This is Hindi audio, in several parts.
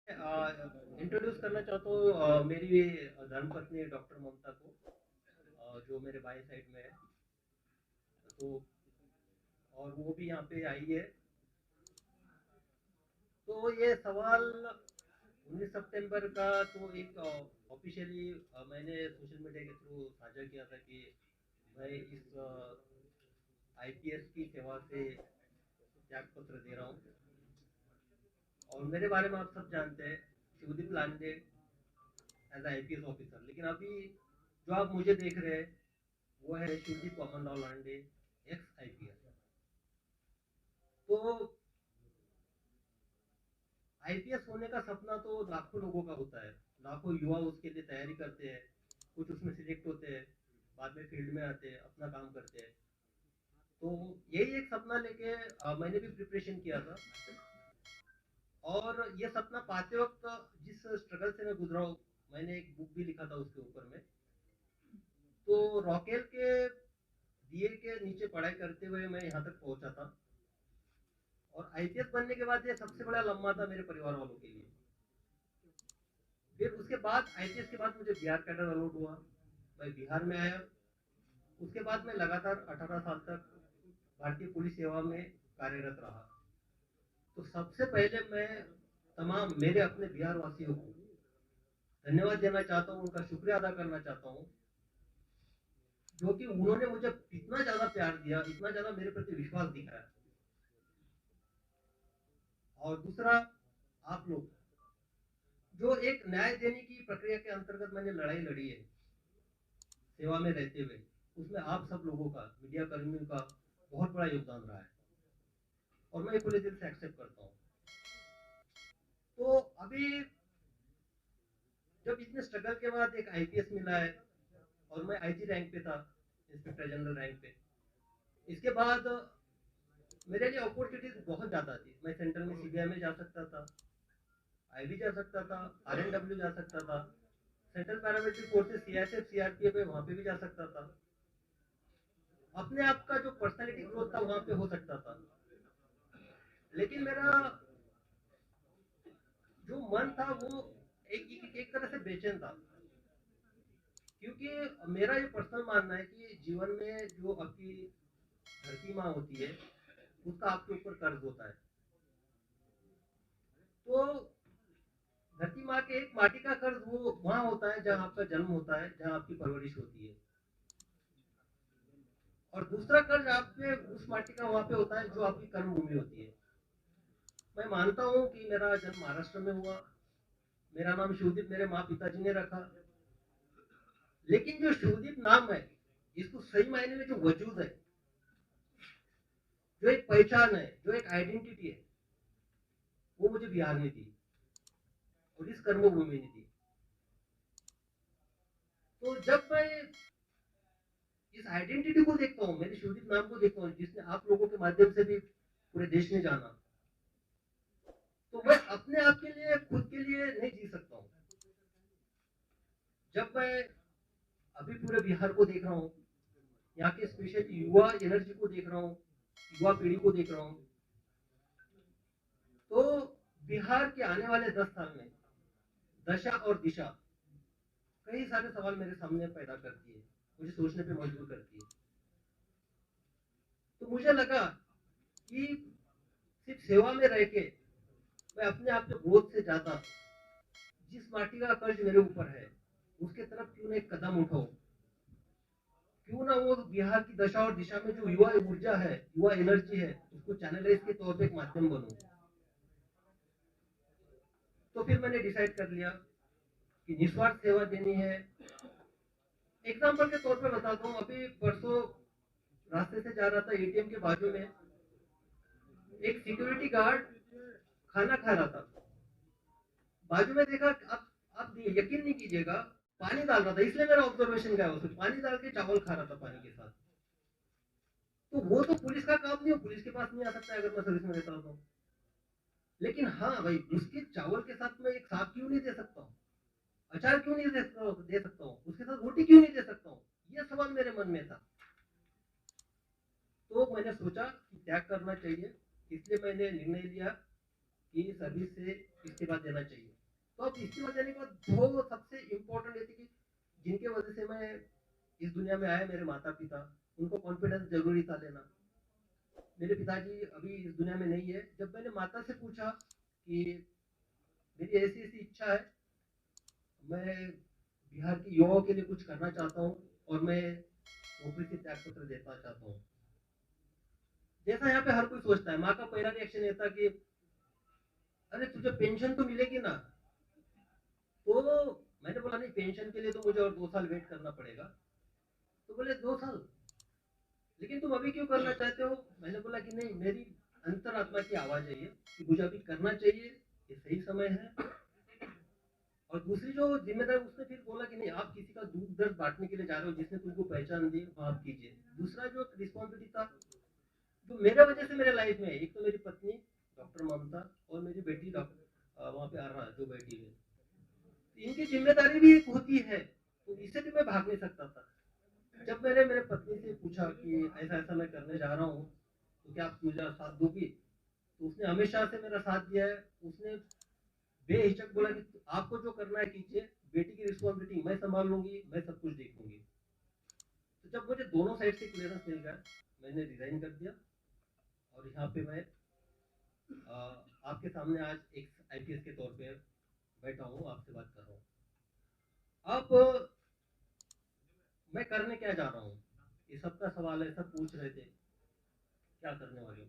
इंट्रोड्यूस करना चाहता हूँ मेरी धर्मपत्नी डॉक्टर ममता को, जो मेरे बाएं साइड में है। तो और वो भी यहाँ पे आई है। तो ये सवाल 19 सितंबर का तो एक ऑफिशियली मैंने सोशल मीडिया के थ्रू साझा किया था कि मैं इस आईपीएस की सेवा से त्याग पत्र दे रहा हूँ। और मेरे बारे में आप सब जानते हैं, शिवदीप लांडे एज आईपीएस ऑफिसर। लेकिन अभी जो आप मुझे देख रहे हैं वो है शिवदीप वामनराव लांडे, एक्स आईपीएस। तो आईपीएस होने का सपना तो लाखों लोगों का होता है, लाखों युवा उसके लिए तैयारी करते हैं, कुछ उसमें सिलेक्ट होते हैं, बाद में फील्ड में आते हैं, अपना काम करते हैं। तो यही एक सपना लेके मैंने भी प्रिपरेशन किया था। और ये सपना पाते वक्त जिस स्ट्रगल से मैं गुजरा हूँ, मैंने एक बुक भी लिखा था उसके ऊपर में। तो रॉकेल के दिए के नीचे पढ़ाई करते हुए मैं यहाँ तक पहुंचा था। और आईपीएस बनने के बाद ये सबसे बड़ा लम्हा था मेरे परिवार वालों के लिए। फिर उसके बाद आईपीएस के बाद मुझे बिहार कैडर अलॉट हुआ, मैं बिहार में आया। उसके बाद मैं लगातार 18 साल तक भारतीय पुलिस सेवा में कार्यरत रहा। तो सबसे पहले मैं तमाम मेरे अपने बिहार वासियों को धन्यवाद देना चाहता हूँ, उनका शुक्रिया अदा करना चाहता हूँ, जो कि उन्होंने मुझे इतना ज्यादा प्यार दिया, इतना ज्यादा मेरे प्रति विश्वास दिखाया। और दूसरा, आप लोग जो एक न्याय देने की प्रक्रिया के अंतर्गत मैंने लड़ाई लड़ी है सेवा में रहते हुए, उसमें आप सब लोगों का, मीडिया कर्मियों का बहुत बड़ा योगदान रहा है और मैं खुले दिल से एक्सेप्ट करता हूँ। तो अभी जब इतने स्ट्रगल के बाद एक आईपीएस मिला है और मैं आईजी रैंक पे था, इंस्पेक्टर जनरल रैंक पे। इसके बाद मेरे लिए अपॉर्चुनिटीज बहुत ज्यादा थी। मैं सेंट्रल में सीबीआई में जा सकता था, आईबी जा सकता था, आरएनडब्ल्यू जा सकता था, central paramilitary forces CISF CRPF है वहां पे भी जा सकता था। अपने आप का जो पर्सनालिटी ग्रोथ था वहां पे हो सकता था। लेकिन मेरा जो मन था वो एक तरह से बेचैन था। क्योंकि मेरा ये पर्सनल मानना है कि जीवन में जो आपकी धरती माँ होती है उसका आपके ऊपर कर्ज होता है। तो धरती माँ के एक माटी का कर्ज वो वहां होता है जहां आपका जन्म होता है, जहां आपकी परवरिश होती है। और दूसरा कर्ज आप पे उस माटी का वहां पे होता है जो आपकी कर्म भूमि होती है। मैं मानता हूँ कि मेरा जन्म महाराष्ट्र में हुआ, मेरा नाम शिवदीप मेरे माँ पिताजी ने रखा। लेकिन जो शिवदीप नाम है, इसको सही मायने में जो वजूद है, जो एक पहचान है, जो एक आइडेंटिटी है, वो मुझे बिहार ने दी और इस कर्मभूमि ने दी। तो जब मैं इस आइडेंटिटी को देखता हूँ, मेरे शिवदीप नाम को देखता हूँ, जिसने आप लोगों के माध्यम से भी पूरे देश में जाना, तो मैं अपने आप के लिए, खुद के लिए नहीं जी सकता हूँ। जब मैं अभी पूरे बिहार को देख रहा हूँ, यहाँ के स्पेशल युवा एनर्जी को देख रहा हूँ, युवा पीढ़ी को देख रहा हूँ, तो बिहार के आने वाले 10 साल में दशा और दिशा कई सारे सवाल मेरे सामने पैदा करती है, मुझे सोचने पे मजबूर करती है। तो मुझे लगा कि सिर्फ सेवा में रह के मैं अपने आप को ग्रोथ से ज्यादा जिस माटी का कर्ज मेरे ऊपर है उसके तरफ क्यों ना एक कदम उठाओ। क्यों ना वो बिहार की दशा और दिशा में जो युवा ऊर्जा है, युवा एनर्जी है, उसको चैनलाइज के तौर पे एक माध्यम बनूं। तो फिर मैंने डिसाइड कर लिया कि निस्वार्थ सेवा देनी है। एग्जाम्पल के तौर पे बताता हूँ, अभी परसों रास्ते से जा रहा था, एटीएम के बाजू में एक सिक्योरिटी गार्ड खाना खा रहा था। बाजू में देखा, आप यकीन नहीं कीजिएगा, पानी डाल रहा था, इसलिए मेरा ऑब्जर्वेशन गया, उसमें पानी डाल के चावल खा रहा था पानी के साथ। तो वो तो पुलिस का काम नहीं हो, पुलिस के पास नहीं आ सकता अगर मैं सर्विस में रहता हूँ। लेकिन हाँ भाई, उसके चावल के साथ में एक साग क्यों नहीं दे सकता हूँ, अचार क्यों नहीं दे सकता हूँ, उसके साथ रोटी क्यों नहीं दे सकता हूँ, ये सवाल मेरे मन में था। तो मैंने सोचा कि त्याग करना चाहिए, इसलिए मैंने निर्णय लिया कि सर्विस से इस्तीफा देना चाहिए। तो अब इस्तीफा देने के बाद दो सबसे इम्पोर्टेंट ये थी कि जिनके वजह से मैं इस दुनिया में आया, मेरे माता पिता, उनको कॉन्फिडेंस जरूरी था लेना। मेरे पिताजी अभी इस दुनिया में नहीं है। जब मैंने माता से पूछा कि मेरी ऐसी ऐसी इच्छा है, मैं बिहार के युवाओं के लिए कुछ करना चाहता हूँ और मैं नौकरी से त्याग पत्र देना चाहता हूँ, जैसा यहाँ पे हर कोई सोचता है, माँ का पहला रिएक्शन ये था कि अरे तुझे पेंशन तो मिलेगी ना। तो मैंने बोला नहीं, पेंशन के लिए तो मुझे और 2 साल वेट करना पड़ेगा। तो बोले 2 साल, लेकिन तुम अभी क्यों करना चाहते हो? मैंने बोला कि नहीं, मेरी अंतरात्मा की आवाज है ये कि मुझे अभी करना चाहिए, ये सही समय है। और दूसरी जो जिम्मेदार, उसने फिर बोला कि नहीं, आप किसी का दुख दर्द बांटने के लिए जा रहे हो, जिसने तुमको पहचान दी, वो आप कीजिए। दूसरा जो रिस्पॉन्सिबिलिटी था, जो मेरे वजह से मेरे लाइफ में है, एक तो मेरी पत्नी डॉक्टर ममता और मेरी बेटी डॉक्टर वहाँ पे आ रहा जो बैठी है, इनकी जिम्मेदारी भी एक होती है, तो इससे भी मैं भाग नहीं सकता था। जब मैंने मेरे पत्नी से पूछा कि ऐसा ऐसा मैं करने जा रहा हूँ, तो क्या आप मुझे साथ दोगी? तो उसने हमेशा से मेरा साथ दिया है। उसने बेहिचक बोला कि आपको जो करना है कीजिए, बेटी की रिस्पॉन्सिबिलिटी मैं संभाल लूंगी, मैं सब कुछ देखूंगी। तो जब मुझे दोनों साइड से क्लियरेंस मिल गया, मैंने रिजाइन कर दिया और यहाँ पे मैं आपके सामने आज एक आईपीएस के तौर पे बैठा हूँ, आपसे बात कर रहा हूँ। अब मैं करने क्या जा रहा हूँ, ये सबका सवाल है, सब पूछ रहे थे क्या करने वाले हो।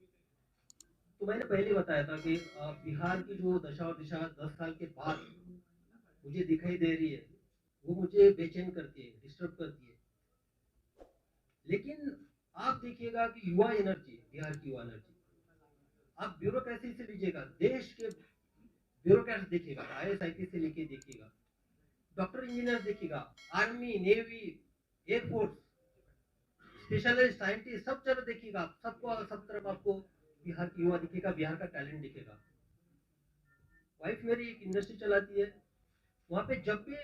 तो मैंने पहले बताया था कि बिहार की जो दशा और दिशा 10 साल के बाद मुझे दिखाई दे रही है, वो मुझे बेचैन करती है, डिस्टर्ब करती है। लेकिन आप देखिएगा कि युवा एनर्जी, बिहार की युवा एनर्जी, आप ब्यूरोक्रेसी से लीजिएगा, देश के ब्यूरोक्रेट्स देखिएगा, IAS IPS से लेके देखिएगा, डॉक्टर इंजीनियर देखिएगा, army navy air force specialist scientist, सब तरफ देखिएगा, सबको सब तरफ आपको बिहार की युवा दिखेगा, बिहार का टैलेंट दिखेगा। वाइफ मेरी एक इंडस्ट्री चलाती है, वहां पे जब भी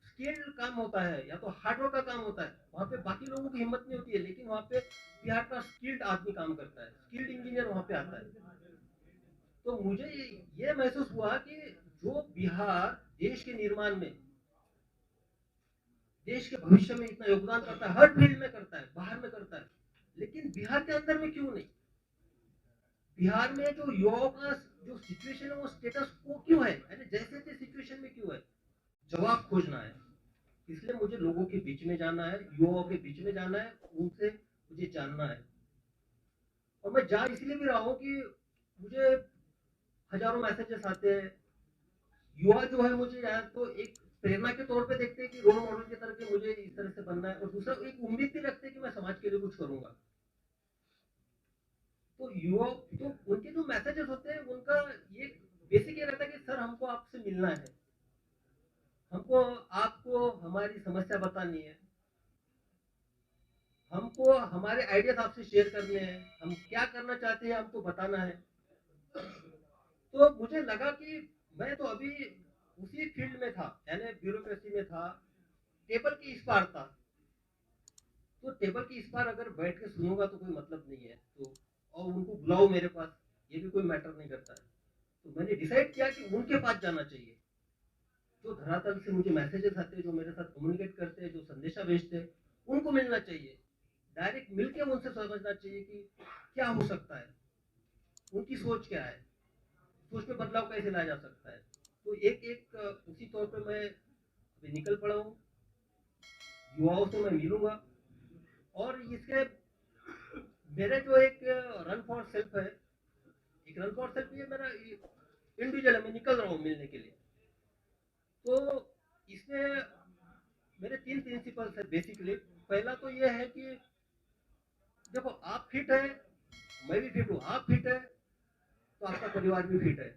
स्किल्ड काम होता है या तो हार्डवर्क का काम होता है, वहां पे बाकी लोगों की हिम्मत नहीं होती है, लेकिन वहां पे बिहार का स्किल्ड आदमी काम करता है, स्किल्ड इंजीनियर वहां पे आता है। तो मुझे ये महसूस हुआ कि जो बिहार देश के निर्माण में, देश के भविष्य में इतना योगदान करता है, हर फील्ड में करता है, बाहर में करता है, लेकिन बिहार के अंदर में क्यों नहीं? बिहार में जो युवाओं का जो सिचुएशन है, वो स्टेटस को क्यों है, यानी जैसे थे सिचुएशन में क्यों है? जवाब खोजना है। इसलिए मुझे लोगों के बीच में जाना है, युवाओं के बीच में जाना है, उनसे मुझे जानना है। और मैं जा इसलिए भी रहा हूँ कि मुझे हजारों मैसेजेस आते हैं। युवा जो है मुझे या तो एक प्रेरणा के तौर पे देखते हैं कि रोल मॉडल की तरह के मुझे इस तरह से बनना है, और दूसरा एक उम्मीद भी रखते हैं कि मैं समाज के लिए कुछ करूंगा। तो युवा, तो उनके जो मैसेजेस होते हैं, उनका ये बेसिक ये रहता है कि सर हमको आपसे मिलना है, हमको आपको हमारी समस्या बतानी है, हमको हमारे आइडियाज आपसे शेयर करने हैं, हम क्या करना चाहते हैं हमको बताना है। तो मुझे लगा कि मैं तो अभी उसी फील्ड में था, यानी ब्यूरोक्रेसी में था, टेबल के इस पार था। तो टेबल के इस पार अगर बैठ के सुनूंगा तो कोई मतलब नहीं है, तो और उनको बुलाओ मेरे पास, ये भी कोई मैटर नहीं करता है। तो मैंने डिसाइड किया कि उनके पास जाना चाहिए, जो धरातल से मुझे मैसेजेस आते हैं, जो मेरे साथ कम्युनिकेट करते हैं, जो संदेशा भेजते हैं, उनको मिलना चाहिए, डायरेक्ट मिलके उनसे समझना चाहिए कि क्या हो सकता है, उनकी सोच क्या है, सोच में बदलाव कैसे लाया जा सकता है। तो एक एक उसी तौर पे मैं अभी निकल पड़ा हूँ, युवाओं से मैं मिलूंगा। और इसके मेरे जो एक रन फॉर सेल्फ है, एक रन फॉर सेल्फ ये मेरा इंडिविजुअल है, मैं निकल रहा हूँ मिलने के लिए। तो इसमें मेरे 3 प्रिंसिपल्स है बेसिकली। पहला तो ये है कि देखो, आप फिट है, मैं भी फिट हूँ, आप फिट है तो आपका परिवार भी फिट है।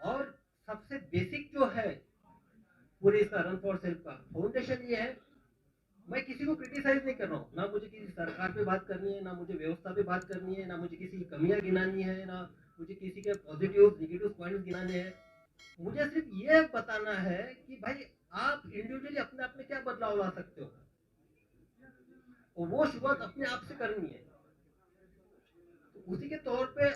और सबसे बेसिक जो है पूरे इसका रन फॉर सेल्फ का फाउंडेशन ये है, मैं किसी को क्रिटिसाइज नहीं कर रहा हूँ, ना मुझे किसी सरकार पे बात करनी है, ना मुझे व्यवस्था पे बात करनी है, ना मुझे किसी की कमियां गिनानी है, ना मुझे किसी के पॉजिटिव नेगेटिव पॉइंट्स गिनाने हैं। मुझे सिर्फ ये बताना है कि भाई आप इंडिविजुअली अपने आप में क्या बदलाव ला सकते हो, और वो शुरुआत अपने आप से करनी है। तो उसी के तौर पे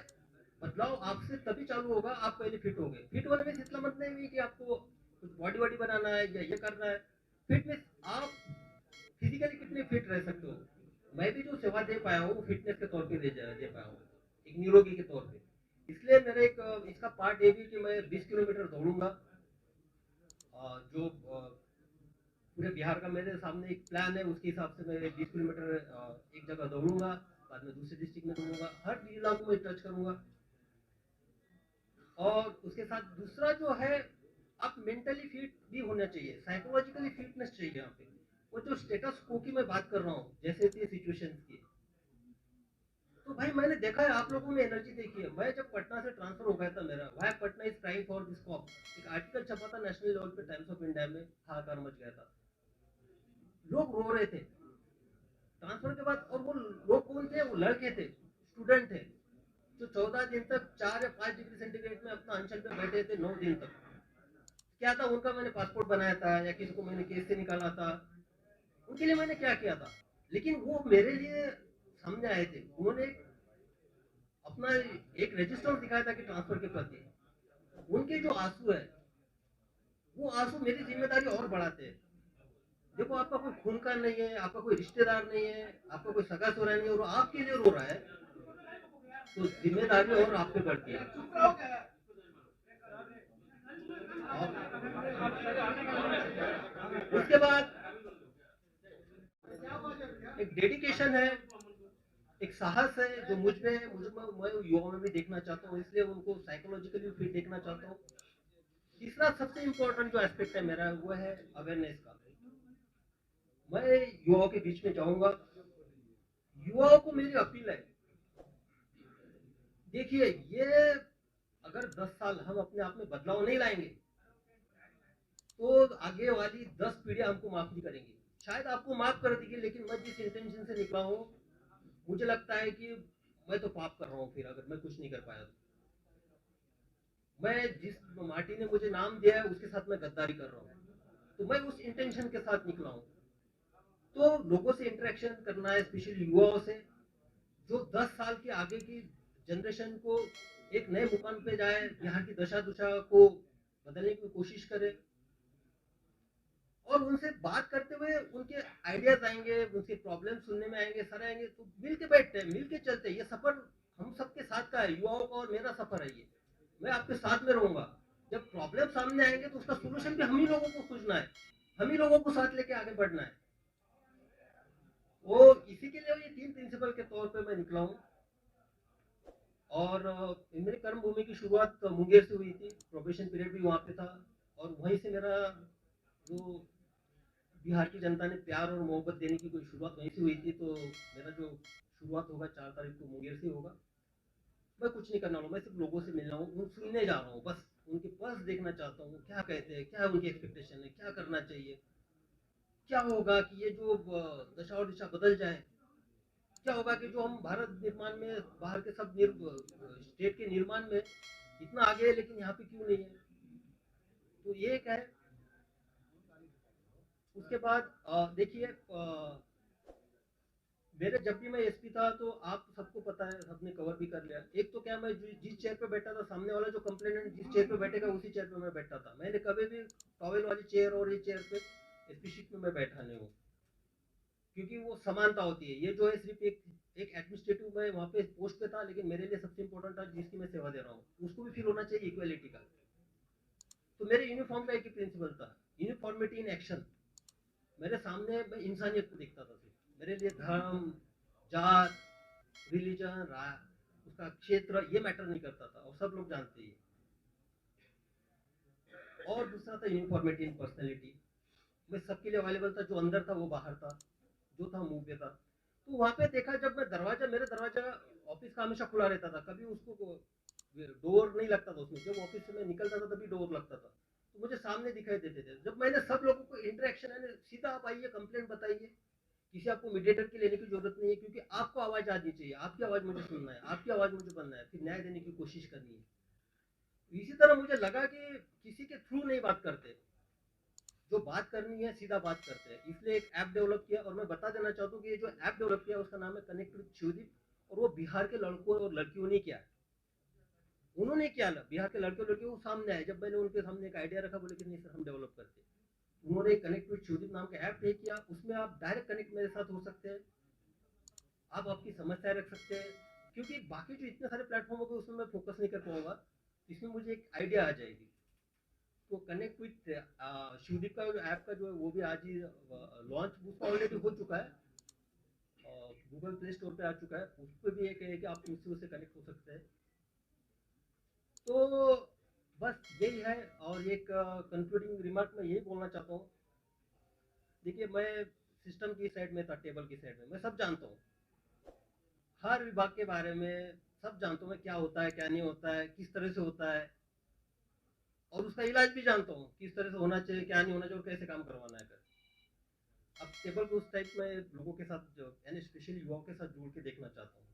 बदलाव आपसे तभी चालू होगा आप पहले फिट हो गए। फिट होने में इसका मतलब नहीं कि आपको कुछ बॉडी वॉडी बनाना है या ये करना है। फिट में आप फिजिकली कितने फिट रह सकते हो। मैं भी जो सेवा दे पाया हूँ फिटनेस के तौर पे दे पाया हूँ, एक निरोगी के तौर पे। इसलिए मेरे एक इसका पार्ट ये भी कि मैं 20 किलोमीटर दौड़ूंगा। जो पूरे बिहार का मेरे सामने एक प्लान है, उसके हिसाब से मैं 20 किलोमीटर एक जगह दौड़ूंगा, बाद में दूसरे डिस्ट्रिक्ट में दौड़ूंगा, हर जिला को मैं टच करूंगा। और उसके साथ दूसरा जो है, आप मेंटली फिट भी होना चाहिए, साइकोलॉजिकली फिटनेस चाहिए यहाँ पे। वो जो स्टेटस को की मैं बात कर रहा हूँ, जैसे थी सिचुएशन की, तो भाई मैंने देखा है आप लोगों में एनर्जी देखी है। मैं जब पटना से ट्रांसफर हो गया था मेरा, why Patna is crying for this cop, एक आर्टिकल छपा था नेशनल लेवल पे टाइम्स ऑफ इंडिया में, हाहाकार मच गया था, लोग रो रहे थे ट्रांसफर के बाद। और वो लोग कौन थे? वो लड़के थे, स्टूडेंट थे, जो 14 दिन तक 4 या 5 डिग्री सेंटीग्रेड में अपना अंचल पे बैठे थे 9 दिन तक। क्या था उनका? मैंने पासपोर्ट बनाया था या किसी को मैंने केस से निकाला था, उनके लिए मैंने क्या किया था। लेकिन वो मेरे लिए सामने आए थे, उन्होंने अपना एक रजिस्टर दिखाया था कि ट्रांसफर के प्रति। उनके जो आंसू है, वो आंसू मेरी जिम्मेदारी और बढ़ाते हैं। देखो आपका कोई खून का नहीं है, आपका कोई रिश्तेदार नहीं है, आपका कोई सगा सोरा नहीं है, और आपके लिए रो रहा है, तो जिम्मेदारी और आप पे बढ़ती है। उसके बाद एक डेडिकेशन है, एक साहस है जो मुझ में मैं युवाओं में भी देखना चाहता हूँ, इसलिए उनको साइकोलॉजिकली फिट देखना चाहता हूँ। तीसरा सबसे इंपॉर्टेंट जो एस्पेक्ट है मेरा, वो है अवेयरनेस का। मैं युवाओं के बीच में जाऊंगा, युवाओं को मेरी अपील है, देखिए ये अगर 10 साल हम अपने आप में बदलाव नहीं लाएंगे, तो आगे वाली 10 पीढ़ियां हमको माफ नहीं करेंगी। शायद आपको माफ कर देगी, लेकिन मैं जिस इंटेंशन से निकला हूँ, मुझे लगता है कि मैं तो पाप कर रहा हूँ फिर, अगर मैं कुछ नहीं कर पाया तो। मैं जिस माटी ने मुझे नाम दिया है उसके साथ मैं गद्दारी कर रहा हूँ, तो मैं उस इंटेंशन के साथ निकला हूँ। तो लोगों से इंटरेक्शन करना है, स्पेशली युवाओं से, जो 10 साल के आगे की जनरेशन को एक नए मुकाम पे जाए, यहाँ की दशा दुशा को बदलने की कोशिश करे। और उनसे बात करते हुए उनके आइडियाज आएंगे, उनके प्रॉब्लम सुनने में आएंगे, सर आएंगे, तो मिल के बैठते हैं, मिल के चलते हैं। ये सफर हम सबके साथ का है, युवाओं का और मेरा सफर है ये। मैं आपके साथ में रहूंगा। जब प्रॉब्लम सामने आएंगे तो उसका सोल्यूशन भी हम ही लोगों को खोजना है, हम ही लोगों को साथ लेके आगे बढ़ना है। वो इसी के लिए ये 3 प्रिंसिपल के तौर पे मैं निकला हूँ। और मेरी कर्म भूमि की शुरुआत मुंगेर से हुई थी, प्रोबेशन पीरियड भी वहाँ पे था, और वहीं से मेरा जो बिहार की जनता ने प्यार और मोहब्बत देने की कोई शुरुआत वहीं से हुई थी। तो मेरा जो शुरुआत होगा 4 तारीख को मुंगेर से होगा। मैं कुछ नहीं करना हूँ, मैं सिर्फ लोगों से मिलना हूँ, सुनने जा रहा हूँ, बस उनके पल्स देखना चाहता हूँ, क्या कहते हैं, क्या उनकी एक्सपेक्टेशन है, क्या करना चाहिए, क्या होगा कि ये जो दशा और दिशा बदल जाए, क्या होगा कि जो हम भारत निर्माण में बाहर के सब स्टेट के निर्माण में इतना आगे है, लेकिन यहाँ पे क्यों नहीं है। तो ये एक है। उसके बाद देखिए, मेरे जब भी मैं एसपी था, तो आप सबको पता है, सबने कवर भी कर लिया। एक तो क्या, मैं जिस चेयर पे बैठा था, सामने वाला जो कंप्लेनेंट जिस चेयर पे बैठेगा उसी चेयर पे मैं बैठता था। मैंने कभी भी टॉवेल वाली चेयर और ये चेयर पे एसपी शीट में मैं बैठा नहीं हूँ, क्योंकि वो समानता होती है। ये जो है सिर्फ एक एडमिनिस्ट्रेटिव में वहाँ पे पोस्ट पे था, लेकिन मेरे लिए सबसे इंपॉर्टेंट था जिसकी मैं सेवा दे रहा हूँ, उसको भी फील होना चाहिए इक्वालिटी का। तो मेरे यूनिफॉर्म का एक ही प्रिंसिपल था, यूनिफॉर्मिटी इन एक्शन। मेरे सामने मैं इंसानियत को देखता था सिर्फ। मेरे लिए धर्म, जात, रिलीजन, उसका क्षेत्र ये मैटर नहीं करता था, और सब लोग जानते हैं। और दूसरा था यूनिफॉर्मिटी इन पर्सनैलिटी। मैं सबके लिए अवेलेबल था, जो अंदर था वो बाहर था, जो था मुंह पे था। तो वहां पे देखा, जब मैं दरवाजा, मेरा दरवाजा ऑफिस का हमेशा खुला रहता था, कभी उसको डोर नहीं लगता था उसमें। जब ऑफिस से मैं निकलता था तभी डोर लगता था, तो मुझे सामने दिखाई देते थे। जब मैंने सब लोगों को इंटरेक्शन है, सीधा आप आइए, कंप्लेंट बताइए, किसी आपको मीडिएटर की लेने की जरूरत नहीं है, क्योंकि आपको आवाज आनी चाहिए, आपकी आवाज मुझे सुनना है, आपकी आवाज मुझे बनना है, फिर न्याय देने की कोशिश करनी है। इसी तरह मुझे लगा कि किसी के थ्रू नहीं बात करते, जो बात करनी है सीधा बात करते हैं। इसलिए एक ऐप डेवलप किया, और मैं बता देना चाहता हूँ कि ये जो ऐप डेवलप किया उसका नाम है कनेक्ट विद शिवदीप, और वो बिहार के लड़कों और लड़कियों ने किया है। उन्होंने क्या ना, बिहार के लड़के लड़के वो सामने आए, जब मैंने उनके सामने एक आइडिया रखा, बोले कि नहीं सर हम डेवलप करते हैं। उन्होंने कनेक्ट विद शुदीप नाम का ऐप पे किया, उसमें आप डायरेक्ट कनेक्ट मेरे साथ हो सकते हैं, आप आपकी समस्या रख सकते हैं, क्योंकि बाकी जो इतने सारे प्लेटफॉर्म हो गए उसमें मैं फोकस नहीं कर पाऊंगा, इसमें मुझे एक आइडिया आ जाएगी। तो कनेक्ट विद शिवदीप का जो ऐप का जो है वो भी आज ही लॉन्च उसका ऑलरेडी हो चुका है, गूगल प्ले स्टोर पे आ चुका है, उस पर भी एक है कि आप मुझसे उससे कनेक्ट हो सकते हैं। तो बस यही है। और एक कंक्लूडिंग रिमार्क मैं यही बोलना चाहता हूँ, देखिए मैं सिस्टम की साइड में था, टेबल की साइड में मैं सब जानता हूँ, हर विभाग के बारे में सब जानता हूँ मैं, क्या होता है क्या नहीं होता है, किस तरह से होता है, और उसका इलाज भी जानता हूँ किस तरह से होना चाहिए, क्या नहीं होना चाहिए, और कैसे काम करवाना है कर। अब टेबल को उस टाइप में लोगों के साथ जो यानी स्पेशली युवाओं के साथ जोड़ के देखना चाहता हूँ।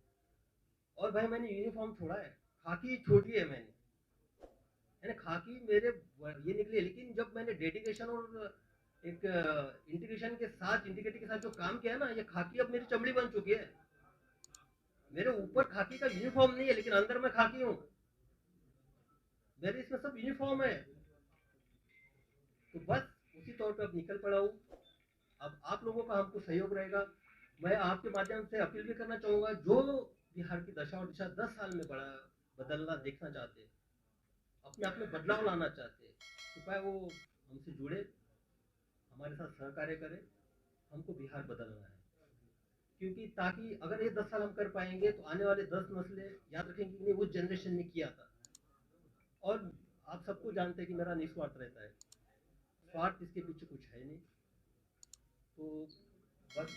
और भाई मैंने यूनिफॉर्म छोड़ा है, खाकी छोड़ी है मैंने, यानी खाकी मेरे ये निकली है, लेकिन जब मैंने डेडिकेशन और एक इंटीग्रेशन के साथ, इंटीग्रिटी के साथ जो काम किया है ना, ये खाकी अब मेरी चमड़ी बन चुकी है। मेरे ऊपर खाकी का यूनिफॉर्म नहीं है, लेकिन अंदर मैं खाकी हूँ, मेरे इसमें सब यूनिफॉर्म है। तो बस उसी तौर पे अब निकल पड़ा हूँ। अब आप लोगों का हमको सहयोग रहेगा। मैं आपके माध्यम से अपील भी करना चाहूँगा, जो बिहार की दशा और दिशा 10 साल में बड़ा बदलना देखना चाहते हैं, अपने आप में बदलाव लाना चाहते हैं, कृपया वो हमसे जुड़े, हमारे साथ सहकार्य करें, हमको बिहार बदलना है। क्योंकि ताकि अगर ये 10 साल हम कर पाएंगे तो आने वाले 10 नस्लें याद रखेंगे कि नहीं उस जनरेशन ने किया था। और आप सबको जानते हैं कि मेरा निस्वार्थ रहता है, स्वार्थ इसके पीछे कुछ है नहीं। तो बस